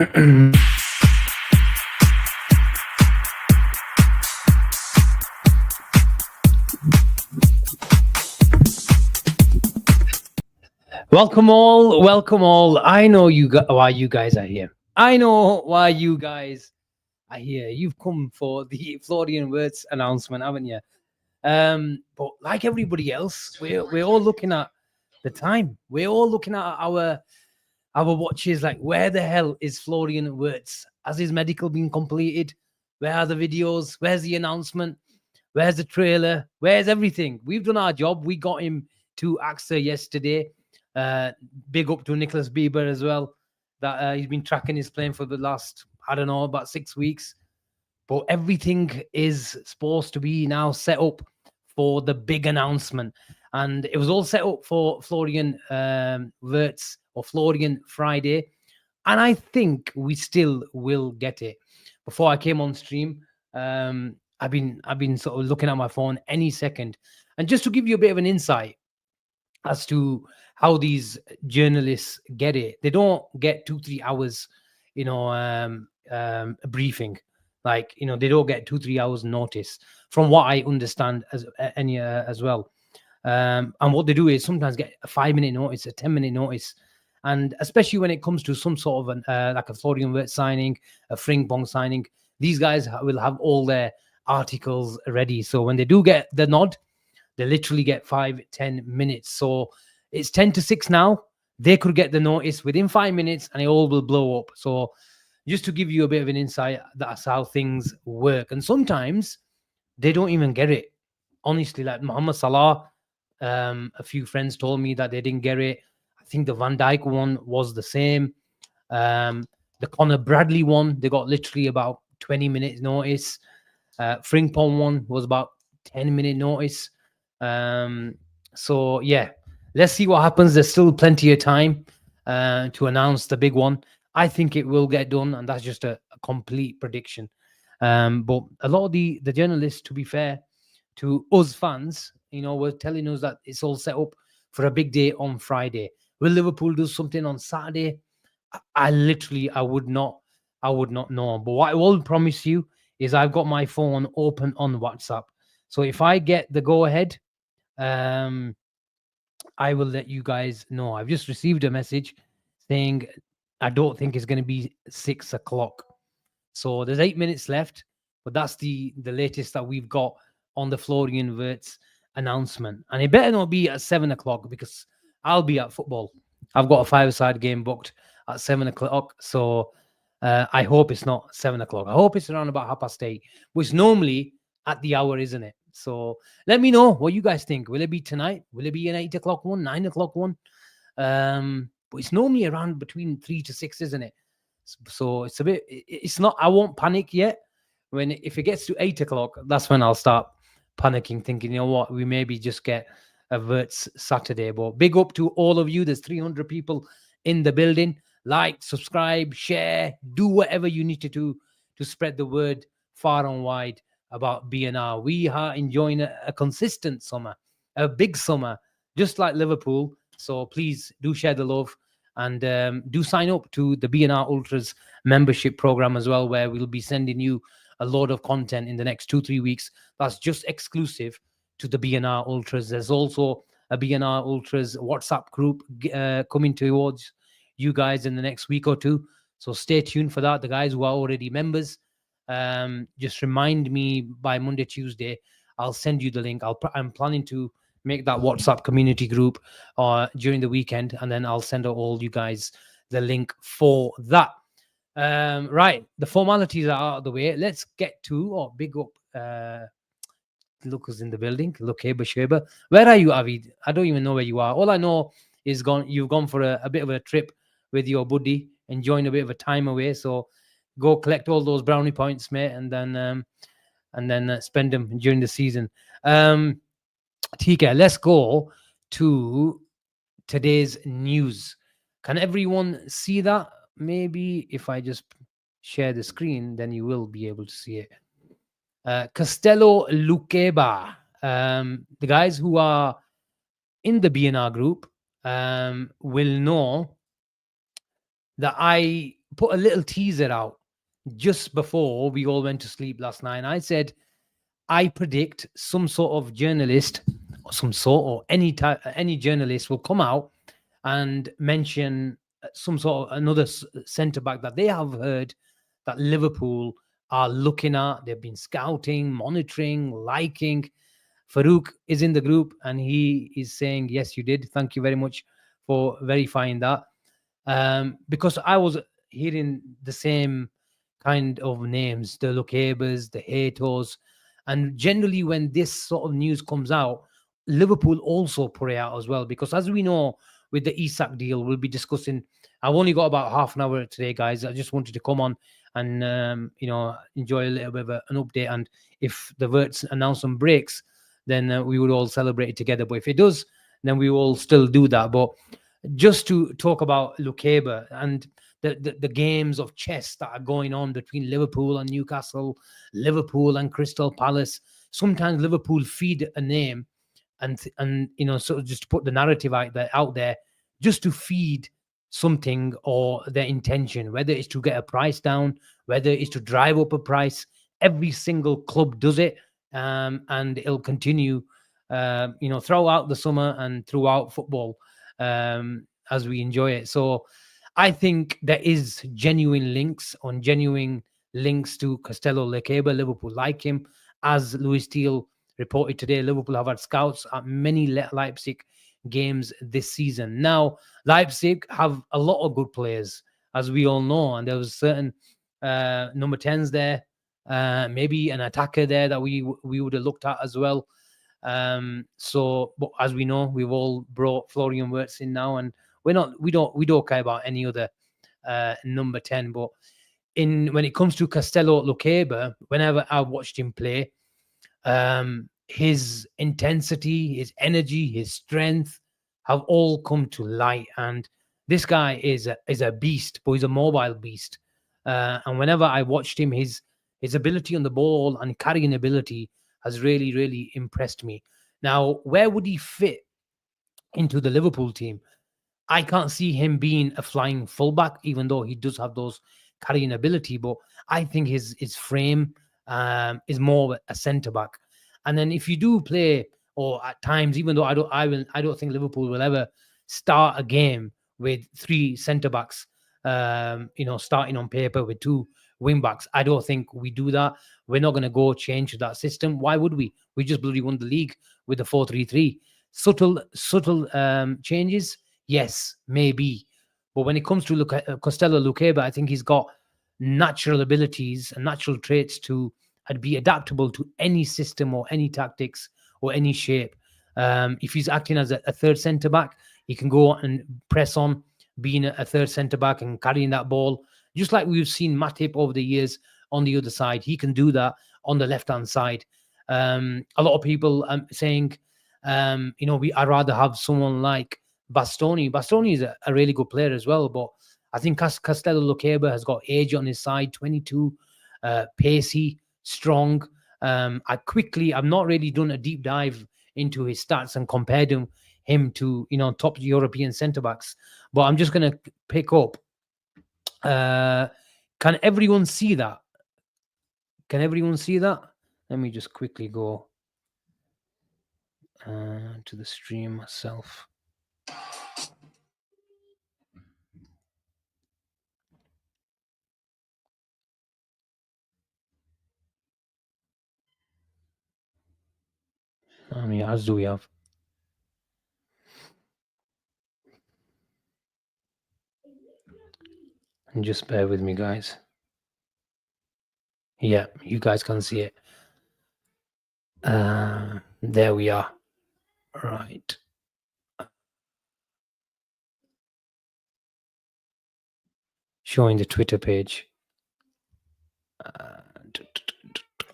Welcome all, welcome all. I know why you guys are here. I know why you guys are here. You've come for the Florian Wirtz announcement, haven't you? But like everybody else, we're all looking at the time. We're all looking at our watches. Like, where the hell is Florian Wirtz? Has his medical been completed? Where are the videos? Where's the announcement? Where's the trailer? Where's everything? We've done our job. We got him to AXA yesterday. Big up to Nicholas Bieber as well. That he's been tracking his plane for the last, I don't know, about 6 weeks. But everything is supposed to be now set up for the big announcement. And it was all set up for Florian Wirtz or Florian Friday. And I think we still will get it. Before I came on stream, I've been sort of looking at my phone any second. And just to give you a bit of an insight as to how these journalists get it, they don't get 2-3 hours, briefing. Like, they don't get 2-3 hours notice, from what I understand as well. And what they do is sometimes get a 5-minute notice, a 10-minute notice. And especially when it comes to some sort of like a Florian Wirtz signing, a Frimpong signing, these guys will have all their articles ready. So when they do get the nod, they literally get 5-10 minutes. So it's 10 to 6 now. They could get the notice within 5 minutes and it all will blow up. So just to give you a bit of an insight, that's how things work. And sometimes they don't even get it. Honestly, like Mohamed Salah, a few friends told me that they didn't get it. I think the Van Dijk one was the same. The Conor Bradley one, they got literally about 20 minutes notice. Frimpong one was about 10-minute notice. So yeah, let's see what happens. There's still plenty of time to announce the big one. I think it will get done, and that's just a complete prediction. But a lot of the journalists, to be fair to us fans, were telling us that it's all set up for a big day on Friday. Will Liverpool do something on Saturday? I would not know. But what I will promise you is I've got my phone open on WhatsApp. So if I get the go ahead, I will let you guys know. I've just received a message saying I don't think it's going to be 6 o'clock. So there's 8 minutes left, but that's the latest that we've got on the Florian Wirtz announcement. And it better not be at 7 o'clock because I'll be at football. I've got a 5-a-side game booked at 7 o'clock. So I hope it's not 7 o'clock. I hope it's around about 8:30, which normally at the hour, isn't it? So let me know what you guys think. Will it be tonight? Will it be an 8 o'clock one, 9 o'clock one? But it's normally around between 3 to 6, isn't it? So it's a bit, it's not, I won't panic yet. If it gets to 8 o'clock, that's when I'll start panicking, thinking, what, we maybe just get a Wirtz Saturday. But big up to all of you. There's 300 people in the building. Like, subscribe, share, do whatever you need to do to spread the word far and wide about BNR. We are enjoying a consistent summer, a big summer, just like Liverpool. So please do share the love and do sign up to the BNR Ultras membership program as well, where we'll be sending you a load of content in the next 2-3 weeks. That's just exclusive to the BNR Ultras. There's also a BNR Ultras WhatsApp group coming towards you guys in the next week or two. So stay tuned for that. The guys who are already members, just remind me by Monday, Tuesday. I'll send you the link. I'm planning to make that WhatsApp community group during the weekend, and then I'll send out all you guys the link for that. Right, the formalities are out of the way. Let's get to big up. Look who's in the building. Lukeba Sheba. Where are you, Avid? I don't even know where you are. All I know is you've gone for a bit of a trip with your buddy, enjoying a bit of a time away. So go collect all those brownie points, mate, and then spend them during the season. Tika, let's go to today's news. Can everyone see that? Maybe if I just share the screen, then you will be able to see it. Castello Lukeba. The guys who are in the BNR group will know that I put a little teaser out just before we all went to sleep last night. I said, I predict some sort of journalist or some sort or any journalist will come out and mention some sort of another centre back that they have heard that Liverpool are looking at. They've been scouting, monitoring, liking. Farouk is in the group and he is saying, yes, you did. Thank you very much for verifying that. Because I was hearing the same kind of names, the Lukebas, the Hatos. And generally, when this sort of news comes out, Liverpool also put it out as well. Because as we know, with the Isak deal, we'll be discussing. I've only got about half an hour today, guys. I just wanted to come on and enjoy a little bit of an update. And if the Wirtz announcement breaks, then we would all celebrate it together. But if it does, then we will still do that. But just to talk about Lukeba and the games of chess that are going on between Liverpool and Newcastle, Liverpool and Crystal Palace. Sometimes Liverpool feed a name and sort of just put the narrative out there just to feed something or their intention, whether it's to get a price down, whether it's to drive up a price. Every single club does it, and it'll continue throughout the summer and throughout football as we enjoy it. So I think there is genuine links to Castello Lukeba. Liverpool like him. As Louis Steele reported today, Liverpool have had scouts at many Leipzig games this season. Now, Leipzig have a lot of good players, as we all know, and there was certain number 10s there, maybe an attacker there that we would have looked at as well. But as we know, we've all brought Florian Wirtz in now, and we don't care about any other number 10. But when it comes to Castello Lukeba, whenever I watched him play, his intensity, his energy, his strength have all come to light. And this guy is a beast, but he's a mobile beast. And whenever I watched him, his ability on the ball and carrying ability has really, really impressed me. Now, where would he fit into the Liverpool team? I can't see him being a flying fullback, even though he does have those carrying ability. But I think his frame is more a centre back. And then if you do play, or at times, even though I don't think Liverpool will ever start a game with 3 centre backs, starting on paper with 2 wing backs. I don't think we do that. We're not going to go change that system. Why would we? We just bloody won the league with the 4-3-3. Subtle changes. Yes, maybe. But when it comes to Castello Lukeba, I think he's got natural abilities and natural traits to be adaptable to any system or any tactics or any shape. If he's acting as a third centre-back, he can go and press on, being a third centre-back and carrying that ball. Just like we've seen Matip over the years on the other side. He can do that on the left-hand side. A lot of people saying, I'd rather have someone like Bastoni. Bastoni is a really good player as well, but I think Castello Lukeba has got age on his side, 22, pacey, strong. I've not really done a deep dive into his stats and compared him to top European centre backs, but I'm just going to pick up. Can everyone see that? Let me just quickly go to the stream myself. How many ads do we have? And just bear with me, guys. Yeah, you guys can see it. There we are. Right. Showing the Twitter page.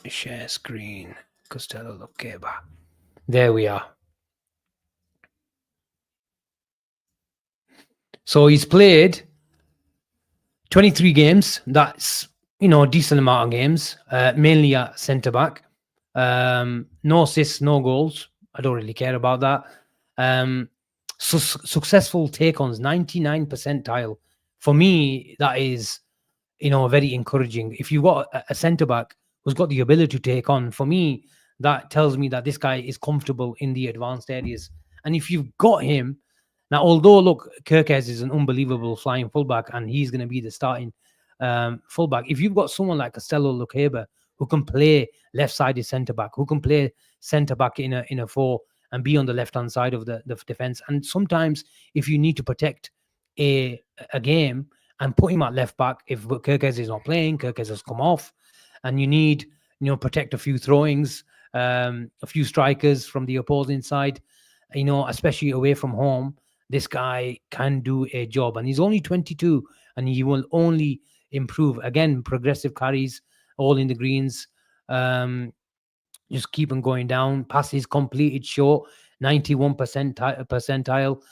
Share screen. Castello Lukeba. There we are. So he's played 23 games. That's a decent amount of games. Mainly at centre back. No assists, no goals. I don't really care about that. Successful take-ons, 99 percentile. For me, that is very encouraging. If you've got a centre back who's got the ability to take on, for me, that tells me that this guy is comfortable in the advanced areas. And if you've got him, now, although look, Kirkes is an unbelievable flying fullback, and he's going to be the starting fullback. If you've got someone like Castello Lukeba who can play left-sided centre back, who can play centre back in a four and be on the left-hand side of the defence, and sometimes if you need to protect a game and put him at left back, if Kirkes is not playing, Kirkes has come off, and you need protect a few throwings, a few strikers from the opposing side, especially away from home. This guy can do a job, and he's only 22, and he will only improve. Again, progressive carries, all in the greens. Just keep on going down. Passes completed short, 91% percentile.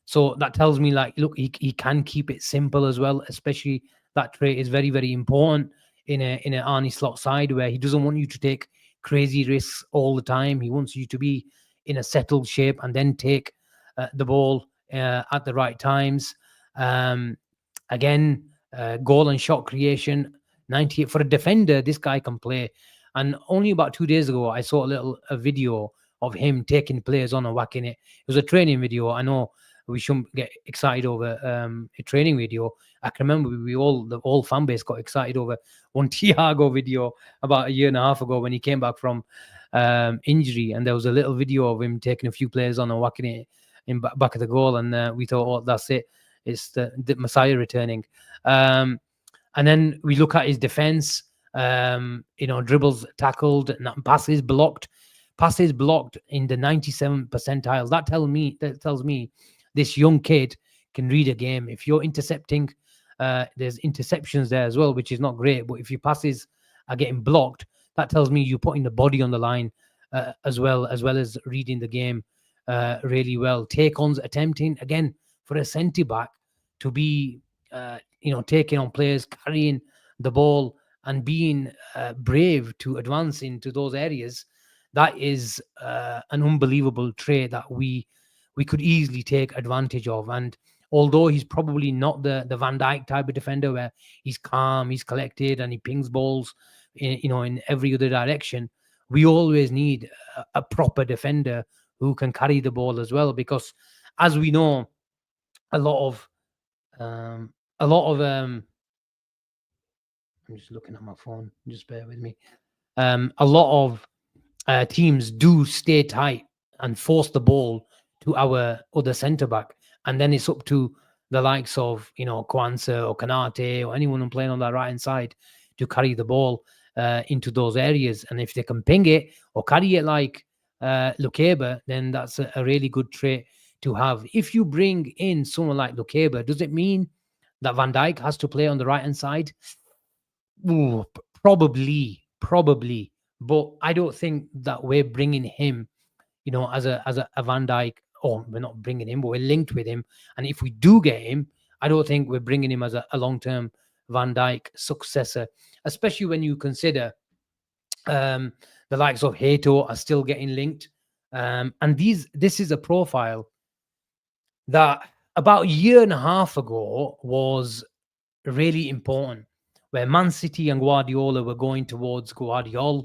So that tells me, like, look, he can keep it simple as well. Especially that trait is very, very important in an Arnie Slot side, where he doesn't want you to take crazy risks all the time. He wants you to be in a settled shape and then take the ball at the right times. Again, goal and shot creation, 98 for a defender. This guy can play. And only about 2 days ago, I saw a video of him taking players on and whacking it. It was a training video. I know we shouldn't get excited over a training video. I can remember the whole fan base got excited over one Thiago video about a year and a half ago when he came back from injury, and there was a little video of him taking a few players on and whacking it in back of the goal, and we thought, oh, that's it. It's the Messiah returning. And then we look at his defense. Dribbles tackled, passes blocked in the 97 percentiles. That tells me this young kid can read a game. If you're intercepting, there's interceptions there as well, which is not great. But if your passes are getting blocked, that tells me you're putting the body on the line as well as reading the game really well. Take-ons, attempting, again, for a centre back to be, taking on players, carrying the ball, and being brave to advance into those areas. That is an unbelievable trait that we could easily take advantage of. And although he's probably not the Van Dijk type of defender where he's calm, he's collected, and he pings balls in every other direction, we always need a proper defender who can carry the ball as well, because as we know, a lot of I'm just looking at my phone, just bear with me. A lot of teams do stay tight and force the ball to our other centre back, and then it's up to the likes of Kwanzaa or Kanate or anyone playing on that right hand side to carry the ball into those areas. And if they can ping it or carry it like Lukeba, then that's a really good trait to have. If you bring in someone like Lukeba, does it mean that Van Dijk has to play on the right hand side? Ooh, probably, but I don't think that we're bringing him, as a Van Dijk. Or we're not bringing him, but we're linked with him. And if we do get him, I don't think we're bringing him as a long-term Van Dijk successor, especially when you consider the likes of Hato are still getting linked. And this is a profile that about a year and a half ago was really important, where Man City and Guardiola were going towards Guardiola,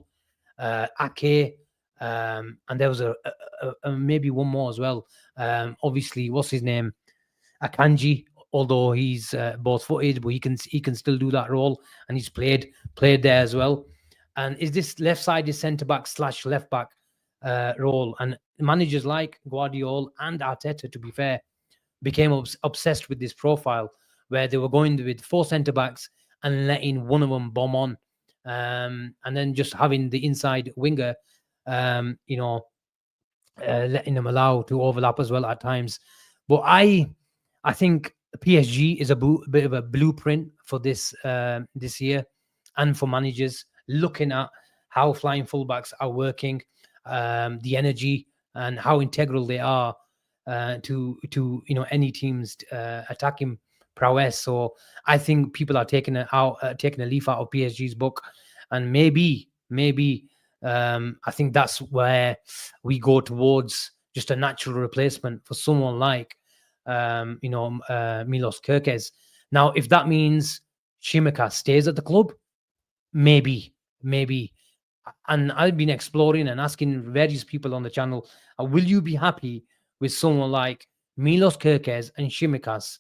Ake, and there was a maybe one more as well. Obviously, what's his name? Akanji, although he's both-footed, but he can still do that role, and he's played there as well. And is this left-sided centre-back / left-back role? And managers like Guardiola and Arteta, to be fair, became obsessed with this profile, where they were going with 4 centre-backs and letting one of them bomb on, and then just having the inside winger, letting them allow to overlap as well at times. But I think PSG is a bit of a blueprint for this year, and for managers looking at how flying fullbacks are working, the energy and how integral they are to any team's attacking prowess. So I think people are taking a leaf out of PSG's book, and maybe I think that's where we go towards just a natural replacement for someone like Milos Kerkez. Now, if that means Shimika stays at the club? Maybe. And I've been exploring and asking various people on the channel, will you be happy with someone like Milos Kerkez and Shimikas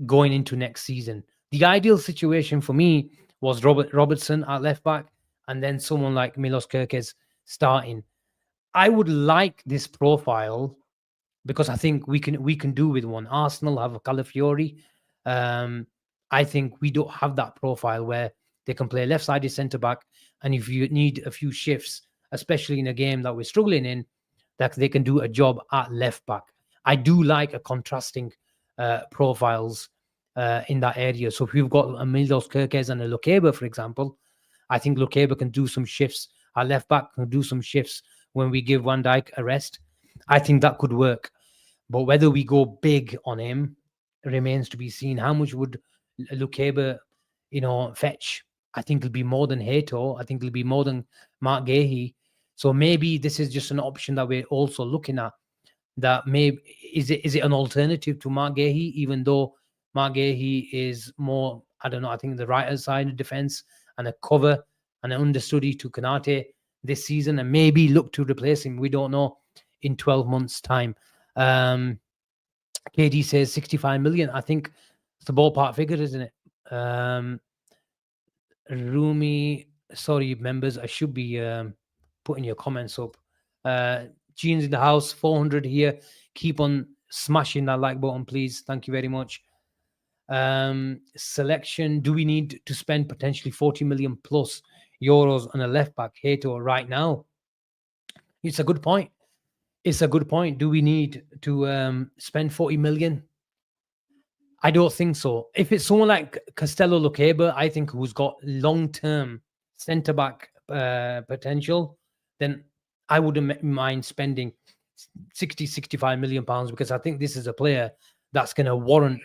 going into next season? The ideal situation for me was Robertson at left back and then someone like Milos Kerkez starting. I would like this profile because I think we can do with one. Arsenal have a Calafiori. I think we don't have that profile where they can play left-sided centre back, and if you need a few shifts, especially in a game that we're struggling in, that they can do a job at left back. I do like a contrasting profiles in that area. So if we've got a Milos Kerkez and a Lukeba, for example, I think Lukeba can do some shifts. Our left back can do some shifts when we give Van Dijk a rest. I think that could work. But whether we go big on him remains to be seen. How much would Lukeba, fetch? I think it'll be more than Hato. I think it'll be more than Marc Guehi. So maybe this is just an option that we're also looking at. That maybe is it an alternative to Marc Guehi, even though Marc Guehi is more, I don't know, I think the right side of defense and a cover and an understudy to Kanate this season, and maybe look to replace him. We don't know in 12 months' time. KD says 65 million. I think it's the ballpark figure, isn't it? Rumi, sorry, members, I should be putting your comments up. Gene's in the house, 400 here. Keep on smashing that like button, please. Thank you very much. Selection. Do we need to spend potentially 40 million plus euros on a left back, Hato, right now? It's a good point. Do we need to spend 40 million? I don't think so. If it's someone like Castello Lukeba, I think, who's got long-term centre-back potential, then I wouldn't mind spending 60, 65 million pounds, because I think this is a player that's going to warrant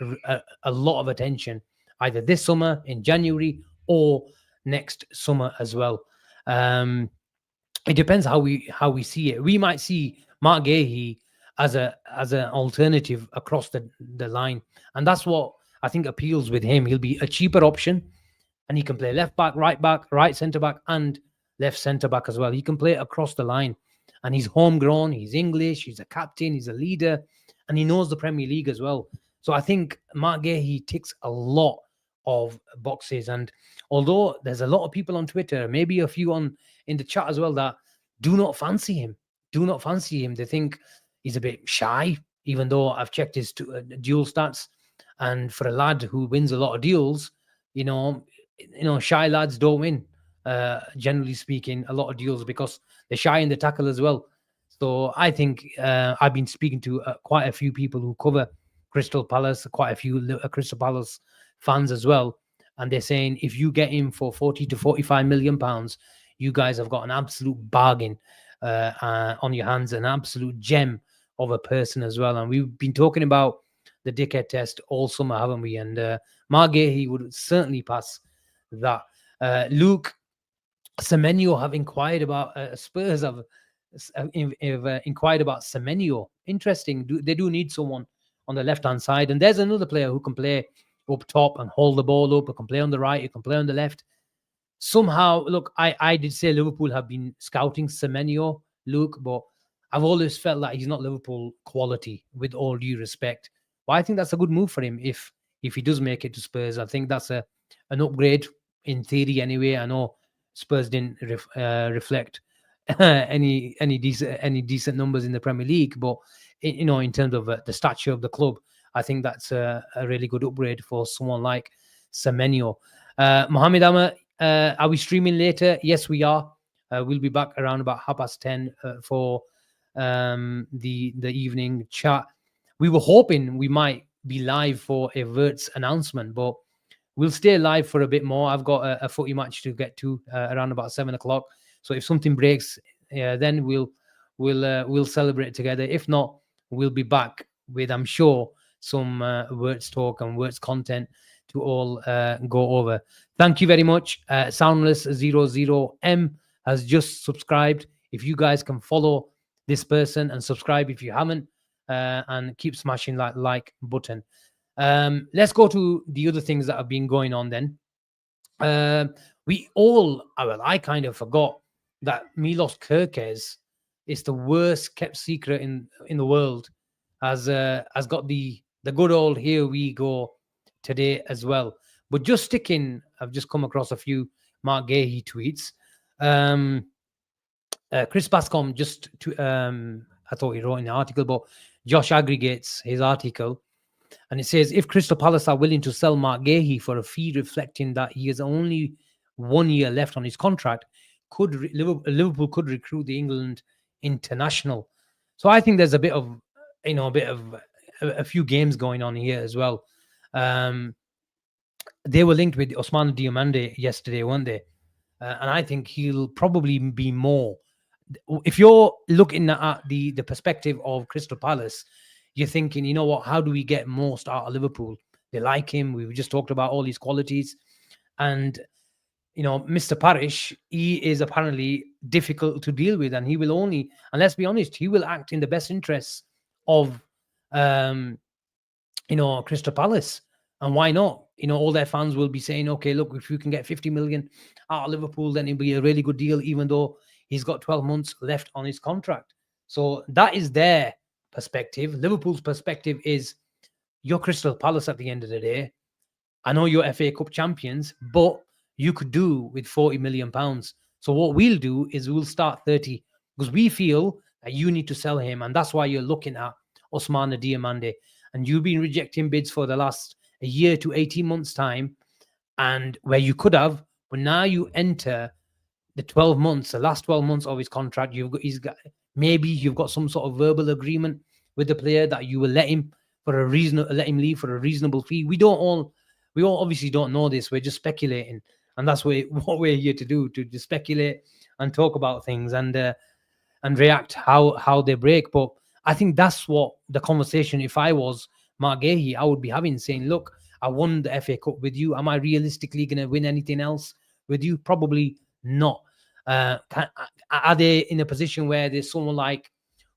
a lot of attention, either this summer in January or next summer as well. It depends how we see it. We might see Marc Guehi as an alternative across the line, and that's what I think appeals with him. He'll be a cheaper option, and he can play left back, right centre back, and left centre back as well. He can play across the line, and he's homegrown. He's English. He's a captain. He's a leader, and he knows the Premier League as well. So I think Marc Guehi ticks a lot of boxes. And although there's a lot of people on Twitter, maybe a few in the chat as well, that do not fancy him. They think he's a bit shy, even though I've checked his dual stats. And for a lad who wins a lot of deals, shy lads don't win, generally speaking, a lot of deals, because they're shy in the tackle as well. So I think I've been speaking to quite a few people who cover Crystal Palace, quite a few Crystal Palace fans as well. And they're saying, if you get him for 40 to 45 million pounds, you guys have got an absolute bargain on your hands, an absolute gem of a person as well. And we've been talking about the dickhead test all summer, haven't we? And Marc Guehi would certainly pass that. Luke Semenyo have inquired about Spurs have inquired about Semenyo. Interesting. They do need someone on the left-hand side. And there's another player who can play up top and hold the ball up. He can play on the right. He can play on the left. Somehow, look, I did say Liverpool have been scouting Semenyo, Luke, but I've always felt that he's not Liverpool quality, with all due respect. But I think that's a good move for him if he does make it to Spurs. I think that's an upgrade in theory anyway. I know Spurs didn't reflect any decent numbers in the Premier League, but in terms of the stature of the club, I think that's a really good upgrade for someone like Semenyo. Mohamed Ahmed, are we streaming later? Yes, we are. We'll be back around about 10:30 for the evening chat. We were hoping we might be live for a Wirtz announcement, but we'll stay live for a bit more. I've got a footy match to get to around about 7:00. So if something breaks, then we'll celebrate together. If not, we'll be back with, I'm sure, some Wirtz talk and Wirtz content to all go over. Thank you very much. Soundless00M has just subscribed. If you guys can follow this person and subscribe if you haven't, and keep smashing that like button. Let's go to the other things that have been going on then. Uh, we all, well, I kind of forgot that Milos Kerkez is the worst kept secret in the world. Has got the good old here we go today as well. But just sticking, I've just come across a few Marc Guehi tweets. Um, Chris Bascom just to I thought he wrote in the article, but Josh aggregates his article and it says if Crystal Palace are willing to sell Marc Guehi for a fee reflecting that he has only 1 year left on his contract, Liverpool could recruit the England international. So I think there's a bit of a few games going on here as well. Um, they were linked with Osman Diomande yesterday, weren't they? And I think he'll probably be more. If you're looking at the perspective of Crystal Palace, you're thinking, you know what? How do we get most out of Liverpool? They like him. We've just talked about all his qualities, and Mr. Parish, he is apparently difficult to deal with, and he will only, and let's be honest, he will act in the best interests of, um, Crystal Palace. And why not? All their fans will be saying, okay, look, if you can get 50 million out of Liverpool, then it'll be a really good deal, even though he's got 12 months left on his contract. So that is their perspective. Liverpool's perspective is you're Crystal Palace at the end of the day. I know you're FA Cup champions, but you could do with 40 million pounds. So what we'll do is we'll start 30 because we feel that you need to sell him. And that's why you're looking at Ousmane Diomande. And you've been rejecting bids for the last a year to 18 months' time, and where you could have, but now you enter the 12 months, the last 12 months of his contract. Maybe you've got some sort of verbal agreement with the player that you will let him let him leave for a reasonable fee. We all obviously don't know this. We're just speculating, and that's what we're here to do, to just speculate and talk about things and react how they break. But I think that's what the conversation, if I was Marc Guehi, I would be having, saying, look, I won the FA Cup with you. Am I realistically going to win anything else with you? Probably not. Are they in a position where there's someone like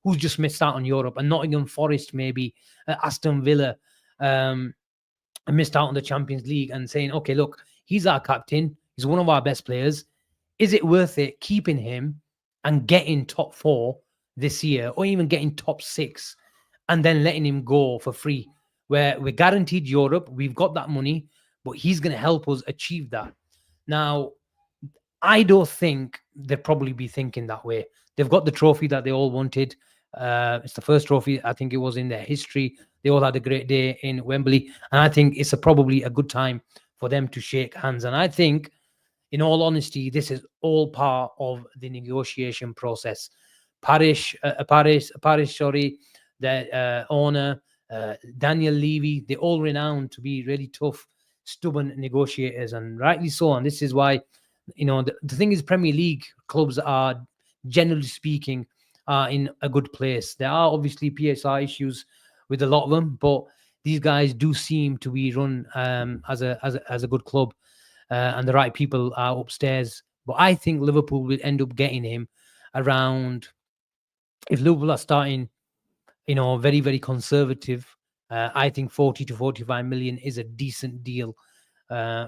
who's just missed out on Europe, and Nottingham Forest, maybe Aston Villa, missed out on the Champions League, and saying, okay, look, he's our captain. He's one of our best players. Is it worth it keeping him and getting top 4 this year, or even getting top 6, and then letting him go for free, where we're guaranteed Europe, we've got that money, but he's going to help us achieve that? Now, I don't think they'd probably be thinking that way. They've got the trophy that they all wanted. It's the first trophy, I think it was, in their history. They all had a great day in Wembley, and I think it's probably a good time for them to shake hands. And I think, in all honesty, this is all part of the negotiation process. Parish, the owner, Daniel Levy, they're all renowned to be really tough, stubborn negotiators, and rightly so. And this is why, the thing is, Premier League clubs are, generally speaking, in a good place. There are obviously PSR issues with a lot of them, but these guys do seem to be run as a good club, and the right people are upstairs. But I think Liverpool will end up getting him around, if Liverpool are starting, very, very conservative, I think 40 to 45 million is a decent deal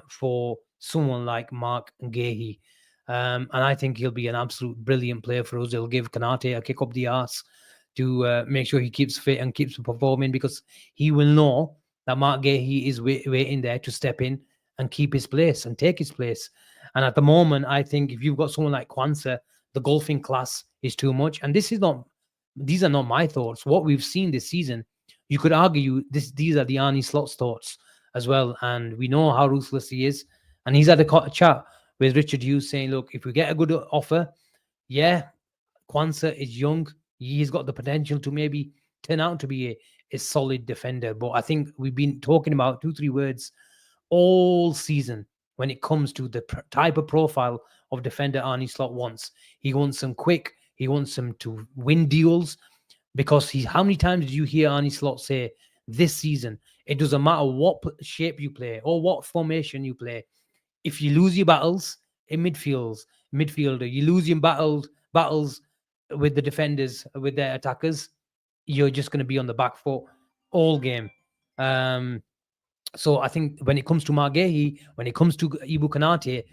for someone like Marc Guehi. And I think he'll be an absolute brilliant player for us. He'll give Kanate a kick up the arse to make sure he keeps fit and keeps performing, because he will know that Marc Guehi is waiting there to step in and keep his place and take his place. And at the moment, I think if you've got someone like Kwanzaa, the golfing class is too much. And these are not my thoughts. What we've seen this season, you could argue these are the Arnie Slot's thoughts as well. And we know how ruthless he is. And he's had a chat with Richard Hughes saying, look, if we get a good offer, yeah, Kwanzaa is young. He's got the potential to maybe turn out to be a solid defender. But I think we've been talking about 2-3 words all season when it comes to the type of profile of defender Arnie Slot wants. He wants them quick. He wants them to win deals, because how many times did you hear Arnie Slot say this season, it doesn't matter what shape you play or what formation you play. If you lose your battles in midfielder, you lose your battles with the defenders, with their attackers, you're just going to be on the back foot all game. So I think when it comes to Marc Guehi, when it comes to Ibu Kanate,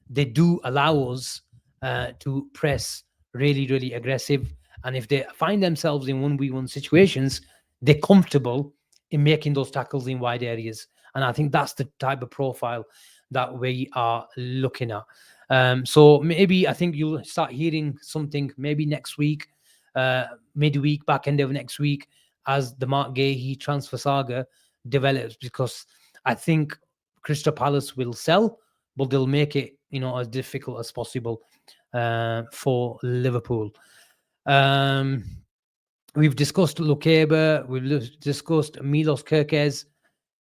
they do allow us to press really, really aggressive. And if they find themselves in 1v1 situations, they're comfortable in making those tackles in wide areas. And I think that's the type of profile that we are looking at. So maybe I think you'll start hearing something maybe next week, midweek, back end of next week, as the Marc Guehi transfer saga develops, because I think Crystal Palace will sell, but they'll make it, as difficult as possible for Liverpool. We've discussed Lukeba, discussed Milos Kerkez,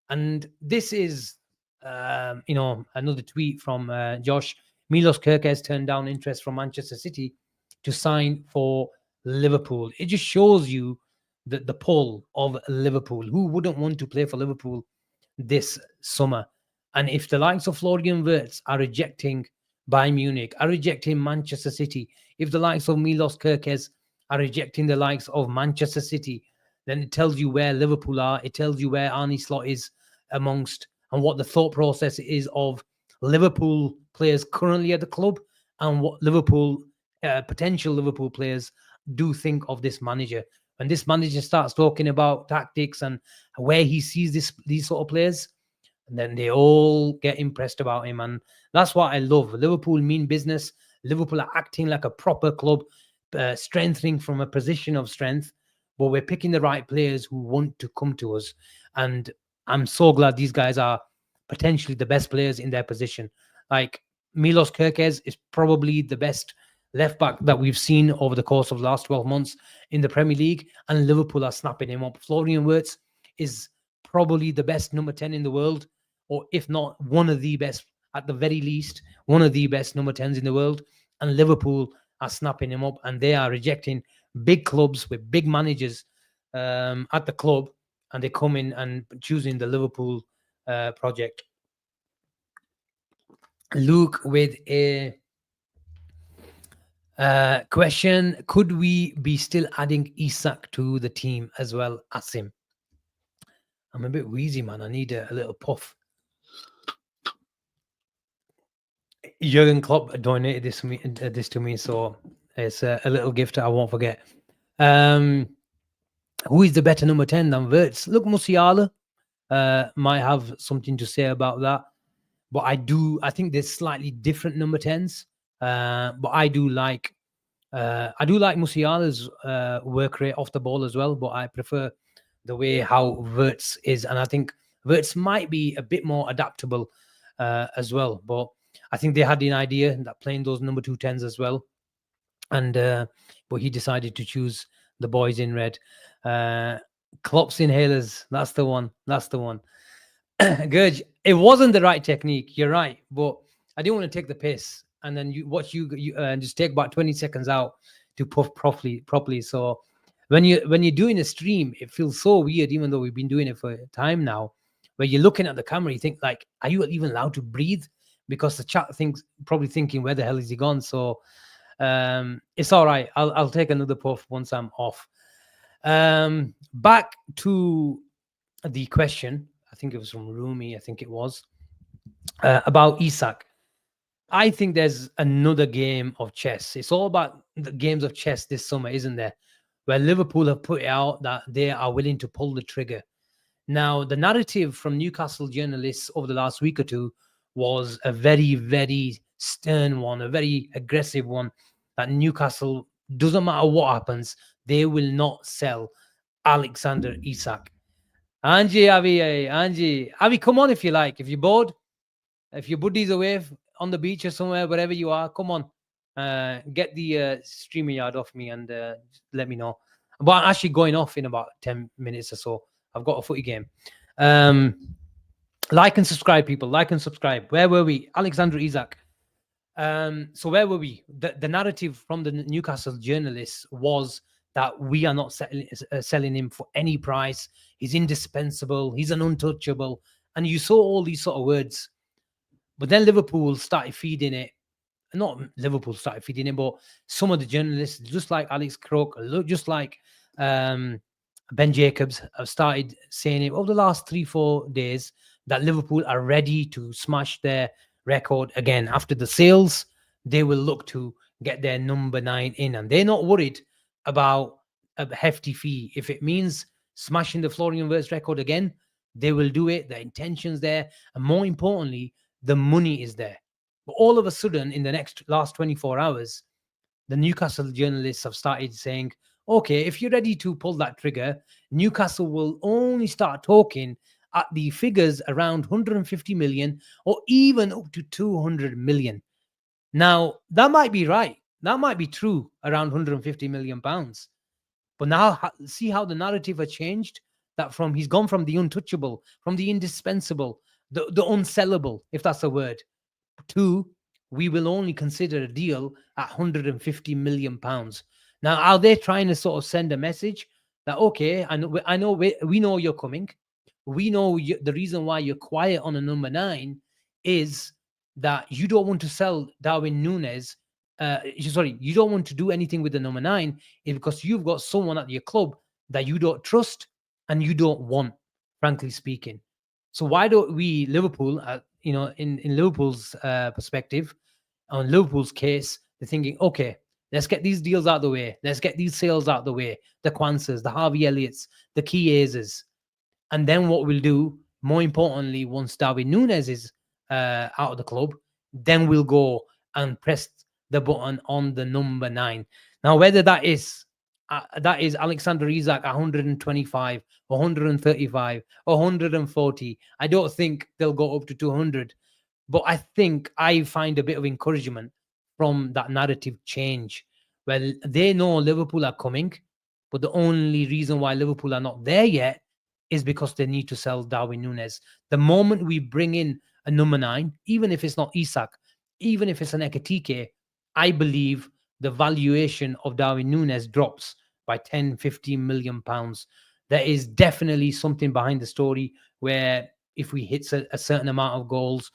and this is, another tweet from Josh. Milos Kerkez turned down interest from Manchester City to sign for Liverpool. It just shows you the pull of Liverpool. Who wouldn't want to play for Liverpool this summer? And if the likes of Florian Wirtz are rejecting Bayern Munich, are rejecting Manchester City, if the likes of Milos Kerkez are rejecting the likes of Manchester City, then it tells you where Liverpool are. It tells you where Arne Slot is amongst, and what the thought process is of Liverpool players currently at the club, and what potential Liverpool players do think of this manager. When this manager starts talking about tactics and where he sees these sort of players, and then they all get impressed about him. And that's what I love. Liverpool mean business. Liverpool are acting like a proper club, strengthening from a position of strength, but we're picking the right players who want to come to us. And I'm so glad these guys are potentially the best players in their position. Like Milos Kerkez is probably the best left back that we've seen over the course of the last 12 months in the Premier League, and Liverpool are snapping him up. Florian Wirtz is probably the best number 10 in the world, or if not one of the best, at the very least, one of the best number 10s in the world. And Liverpool are snapping him up, and they are rejecting big clubs with big managers at the club, and they come in and choosing the Liverpool project. Luke with a question: could we be still adding Isak to the team as well, Asim? I'm a bit wheezy, man. I need a little puff. Jurgen Klopp donated this to me, so it's a little gift I won't forget. Who is the better number 10 than Wirtz? Look, Musiala might have something to say about that, but I think there's slightly different number 10s. But I do like Musiala's work rate off the ball as well, but I prefer the way how Wirtz is, and I think Wirtz might be a bit more adaptable as well. But I think they had an idea that playing those number 2 10s as well, and but he decided to choose the boys in red. Klopp's inhalers, that's the one. Good. It wasn't the right technique, you're right, but I didn't want to take the piss and then you just take about 20 seconds out to puff properly. So when you're doing a stream, it feels so weird, even though we've been doing it for a time now, where you're looking at the camera, you think like, are you even allowed to breathe? Because the chat probably thinking, where the hell is he gone? So it's all right. I'll take another puff once I'm off. Back to the question. I think it was from Rumi. I think it was about Isak. I think there's another game of chess. It's all about the games of chess this summer, isn't there? Where Liverpool have put it out that they are willing to pull the trigger. Now, the narrative from Newcastle journalists over the last week or two was a very, very stern one, a very aggressive one, that Newcastle, doesn't matter what happens, they will not sell Alexander Isak. Angie, Avi, come on if you like. If you're bored, if your buddy's away on the beach or somewhere, wherever you are, come on. Get the streamer yard off me and let me know. But I'm actually going off in about 10 minutes or so. I've got a footy game. Like and subscribe, people. Like and subscribe. Where were we? Alexander Isak. So where were we? The narrative from the Newcastle journalists was that we are not selling him for any price. He's indispensable. He's an untouchable. And you saw all these sort of words. But then Liverpool started feeding it. Not Liverpool started feeding it, but some of the journalists, just like Alex Crook, just like Ben Jacobs, have started saying it over the last 3-4 days. that Liverpool are ready to smash their record again. After the sales, they will look to get their number 9 in, and they're not worried about a hefty fee. If it means smashing the Florian Wirtz record again, they will do it. The intention's there, and more importantly, the money is there. But all of a sudden, in the last 24 hours, the Newcastle journalists have started saying, okay, if you're ready to pull that trigger, Newcastle will only start talking at the figures around 150 million or even up to 200 million. Now, that might be right. That might be true, around 150 million pounds. But now see how the narrative has changed? That he's gone from the untouchable, from the indispensable, the unsellable, if that's a word, to we will only consider a deal at 150 million pounds. Now, are they trying to sort of send a message that, okay, I know we know you're coming. We know the reason why you're quiet on a number 9 is that you don't want to sell Darwin Núñez. You don't want to do anything with the number 9 is because you've got someone at your club that you don't trust and you don't want, frankly speaking. So why don't we, Liverpool, in Liverpool's perspective, on Liverpool's case, they're thinking, okay, let's get these deals out of the way. Let's get these sales out of the way. The Kwanzas, the Harvey Elliots, the Chiesas. And then what we'll do, more importantly, once Darwin Núñez is out of the club, then we'll go and press the button on the number 9. Now, whether that is Alexander Isak 125, 135, 140, I don't think they'll go up to 200. But I find a bit of encouragement from that narrative change. Well, they know Liverpool are coming, but the only reason why Liverpool are not there yet is because they need to sell Darwin Núñez. The moment we bring in a number 9, even if it's not Isak, even if it's an Ekitike, I believe the valuation of Darwin Núñez drops by 10, 15 million pounds. There is definitely something behind the story where if we hit a certain amount of goals,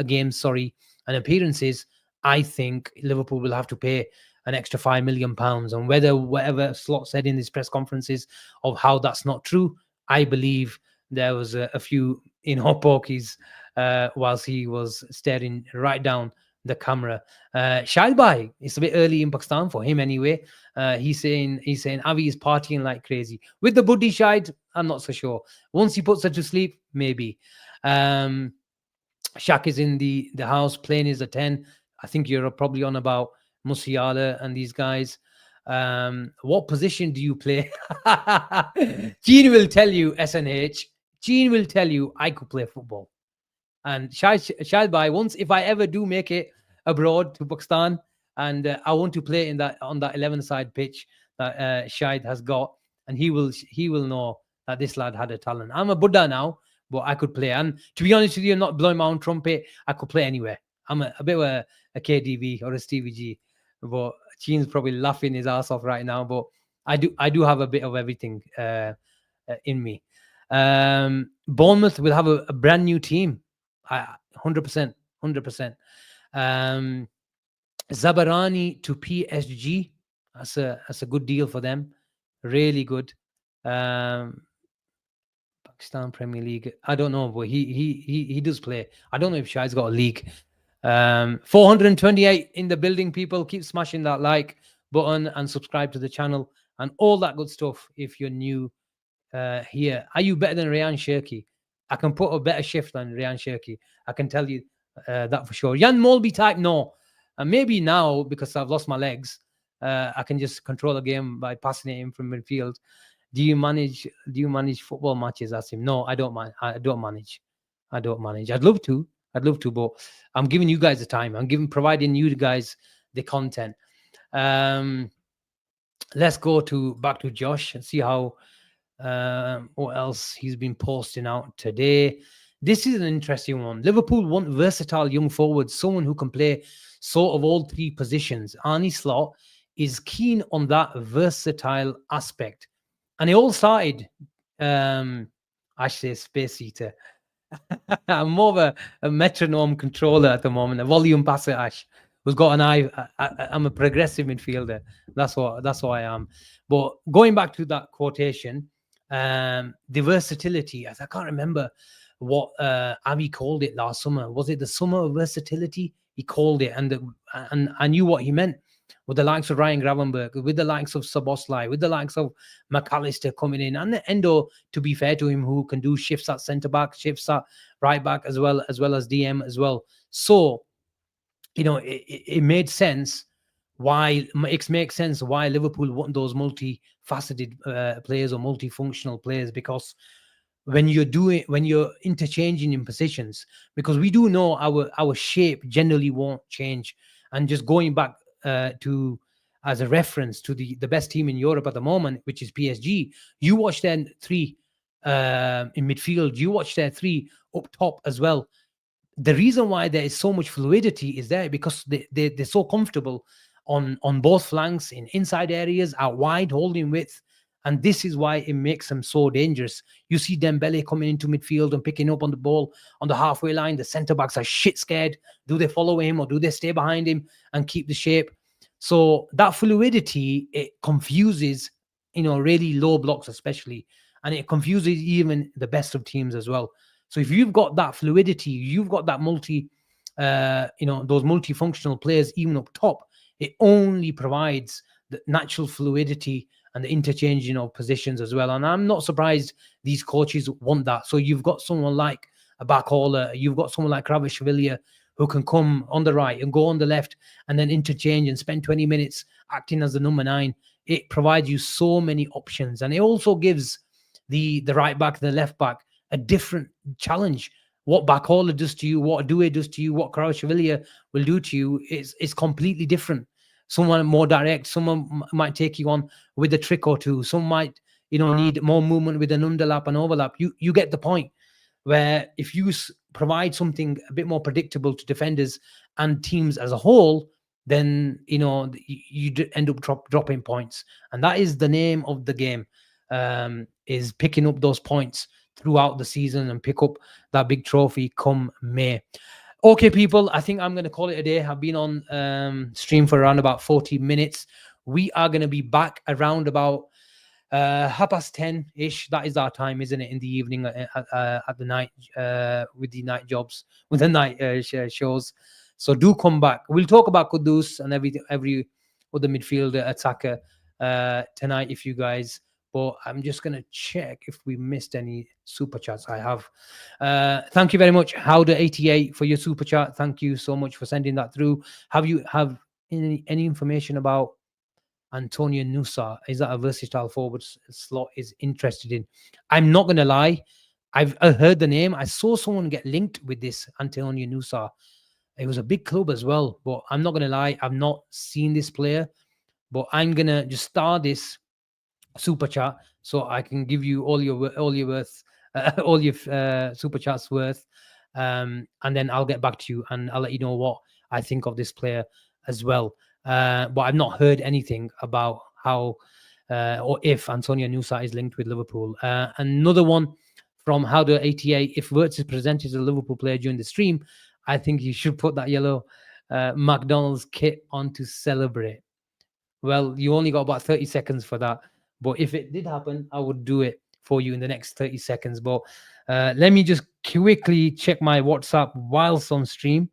games, and appearances, I think Liverpool will have to pay an extra 5 million pounds. And whatever Slot said in his press conferences of how that's not true, I believe there was a few pokies whilst he was staring right down the camera. Shahid, it's a bit early in Pakistan for him anyway. He's saying Avi is partying like crazy. With the buddy Shahid, I'm not so sure. Once he puts her to sleep, maybe. Shaq is in the house, playing is a 10. I think you're probably on about Musiala and these guys. What position do you play? Gene will tell you SNH. Gene will tell you I could play football. And Shahid, once if I ever do make it abroad to Pakistan, and I want to play on that 11-side pitch that Shahid has got, and he will know that this lad had a talent. I'm a Buddha now, but I could play. And to be honest with you, I'm not blowing my own trumpet. I could play anywhere. I'm a bit of a KDB or a Stevie G, but Gene's probably laughing his ass off right now. But I do have a bit of everything in me. Bournemouth will have a brand new team. 100%. Zabarani to PSG. That's a good deal for them. Really good. Pakistan Premier League. I don't know, but he does play. I don't know if Shai's got a league. 428 in the building, people. Keep smashing that like button and subscribe to the channel and all that good stuff if you're new here. Are you better than Ryan Shirky? I can put a better shift than Ryan Shirky. I can tell you that for sure. Jan Molby type, no. And maybe now, because I've lost my legs, I can just control the game by passing it in from midfield. Do you manage football matches, Asim? No, I don't manage. I'd love to, but I'm giving you guys the time. Providing you guys the content. Let's go back to Josh and see how what else he's been posting out today. This is an interesting one. Liverpool want versatile young forwards, someone who can play sort of all three positions. Arne Slot is keen on that versatile aspect. And it all started, Ash says Space Eater. I'm more of a metronome controller at the moment, a volume passer, Ash. Who's got an eye. I'm a progressive midfielder. That's what I am. But going back to that quotation, the versatility, as I can't remember what Avi called it last summer. Was it the summer of versatility? He called it, and I knew what he meant. With the likes of Ryan Gravenberg, with the likes of Szoboszlai, with the likes of McAllister coming in, and Endo, to be fair to him, who can do shifts at centre back, shifts at right back as well as DM as well. So, it made sense why it makes sense why Liverpool want those multifaceted players or multifunctional players, because when you're interchanging in positions, because we do know our shape generally won't change. And just going back to as a reference to the best team in Europe at the moment, which is PSG, you watch their three in midfield, you watch their three up top as well. The reason why there is so much fluidity is there because they're so comfortable on both flanks, in inside areas, out wide, holding width. And this is why it makes them so dangerous. You see Dembele coming into midfield and picking up on the ball on the halfway line. The centre-backs are shit scared. Do they follow him or do they stay behind him and keep the shape? So that fluidity, it confuses, really low blocks especially. And it confuses even the best of teams as well. So if you've got that fluidity, you've got that those multifunctional players even up top, it only provides the natural fluidity and the interchanging of positions as well. And I'm not surprised these coaches want that. So you've got someone like a Bakola, you've got someone like Kvaratskhelia who can come on the right and go on the left and then interchange and spend 20 minutes acting as the number 9. It provides you so many options. And it also gives the right back, the left back, a different challenge. What Bakola does to you, what Doué does to you, what Kvaratskhelia will do to you is completely different. Someone more direct, someone might take you on with a trick or two. Some might, need more movement with an underlap and overlap. You get the point. Where if you provide something a bit more predictable to defenders and teams as a whole, then you end up dropping points, and that is the name of the game. Is picking up those points throughout the season and pick up that big trophy come May. Okay, people, I think I'm going to call it a day. I've been on stream for around about 40 minutes. We are going to be back around about 10:30-ish. That is our time, isn't it? In the evening at the night with the night jobs, with the night shows. So do come back. We'll talk about Kudus and every other midfielder attacker tonight if you guys. But I'm just going to check if we missed any super chats. I have. Thank you very much, Howder88, for your super chat. Thank you so much for sending that through. Have you any information about Antonio Nusa? Is that a versatile forward slot is interested in? I'm not going to lie. I've heard the name. I saw someone get linked with this Antonio Nusa. It was a big club as well, but I'm not going to lie. I've not seen this player, but I'm going to just start this super chat so I can give you all your worth, all your super chats worth, and then I'll get back to you and I'll let you know what I think of this player as well. But I've not heard anything about how or if Antonio Nusa is linked with Liverpool. Another one from Howder88: if Wirtz is presented as a Liverpool player during the stream, I think you should put that yellow McDonald's kit on to celebrate. Well, you only got about 30 seconds for that. But if it did happen, I would do it for you in the next 30 seconds. But let me just quickly check my WhatsApp whilst on stream.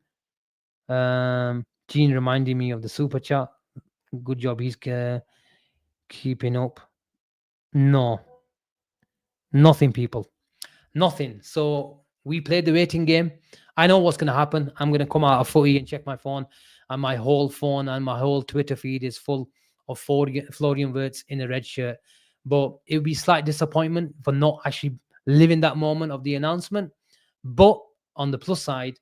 Gene reminding me of the super chat. Good job. He's keeping up. No. Nothing, people. Nothing. So we played the waiting game. I know what's going to happen. I'm going to come out of footy and check my phone. And my whole phone and my whole Twitter feed is full of Florian Wirtz in a red shirt. But it would be slight disappointment for not actually living that moment of the announcement. But on the plus side,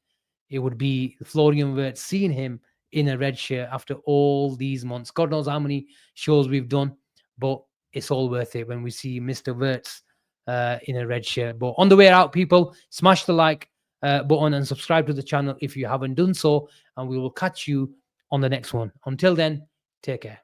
it would be Florian Wirtz, seeing him in a red shirt after all these months. God knows how many shows we've done, but it's all worth it when we see Mr. Wirtz in a red shirt. But on the way out, people, smash the like button and subscribe to the channel if you haven't done so, and we will catch you on the next one. Until then, take care.